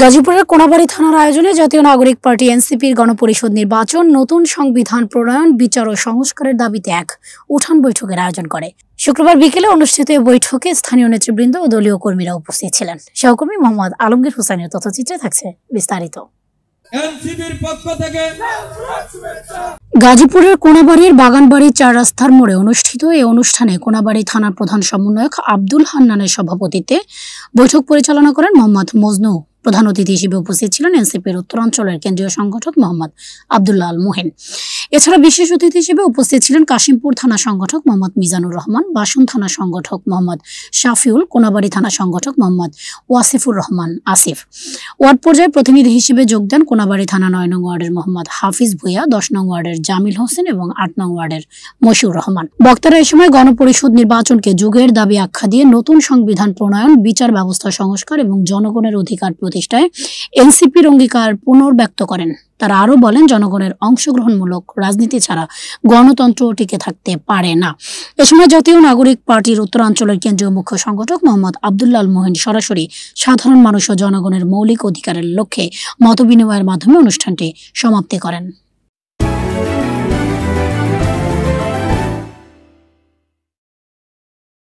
গাজীপুরের কোনাবাড়ী থানার আয়োজনে জাতীয় নাগরিক পার্টি এনসিপির গণপরিষদ নির্বাচন, নতুন সংবিধান প্রণয়ন, বিচার ও সংস্কারের দাবিতে এক উঠান বৈঠকের আয়োজন করে। শুক্রবার বিকেলে অনুষ্ঠিত এই বৈঠকে স্থানীয় নেতৃবৃন্দ ও দলীয় কর্মীরা উপস্থিত ছিলেন। সহকর্মী মোহাম্মদ আলমগীর হোসেনের তথ্যচিত্রে থাকছে বিস্তারিত। গাজীপুরের কোনাবাড়ীর বাগানবাড়ি 4 রাস্তার মোড়ে অনুষ্ঠিত এই অনুষ্ঠানে কোনাবাড়ী থানার প্রধান সমন্বয়ক আব্দুল হান্নানের সভাপতিত্বে বৈঠক পরিচালনা করেন মোহাম্মদ মজনু। প্রধান অতিথি হিসেবে উপস্থিত ছিলেন এনসিপির উত্তরাঞ্চলের কেন্দ্রীয় সংগঠক মোহাম্মদ আব্দুল্লাহ আল মোহিন। এছাড়া বিশেষ অতিথি হিসেবে উপস্থিত ছিলেন কাশিমপুর থানা সংগঠক মোহাম্মদ মিজানুর রহমান, বাসন থানা সংগঠক মোহাম্মদ শাফিউল, কোনাবাড়ী থানা সংগঠক মোহাম্মদ ওয়াসিফুর রহমান আসিফ। ওয়ার্ড পর্যায়ে প্রতিনিধি হিসেবে যোগ দেন কোনাবাড়ী থানা 9 নং ওয়ার্ডের মোহাম্মদ হাফিজ ভুইয়া, 10 নং ওয়ার্ডের জামিল হোসেন এবং 8 নং ওয়ার্ডের মশিউর রহমান। বক্তারা এ সময় গণপরিষদ নির্বাচনকে যুগের দাবি আখ্যা দিয়ে নতুন সংবিধান প্রণয়ন, বিচার ব্যবস্থা সংস্কার এবং জনগণের অধিকার প্রতিষ্ঠায় এনসিপির অঙ্গীকার পুনর্ব্যক্ত করেন। তারা আরো বলেন, জনগণের অংশগ্রহণমূলক রাজনীতি ছাড়া গণতন্ত্র টিকে থাকতে পারে না। এ সময় জাতীয় নাগরিক পার্টির উত্তরাঞ্চলের কেন্দ্রীয় মুখ্য সংগঠক মোহাম্মদ আব্দুল্লাহ আল মোহিন সরাসরি সাধারণ মানুষ ও জনগণের মৌলিক অধিকারের লক্ষ্যে মতবিনিময়ের মাধ্যমে অনুষ্ঠানটি সমাপ্তি করেন।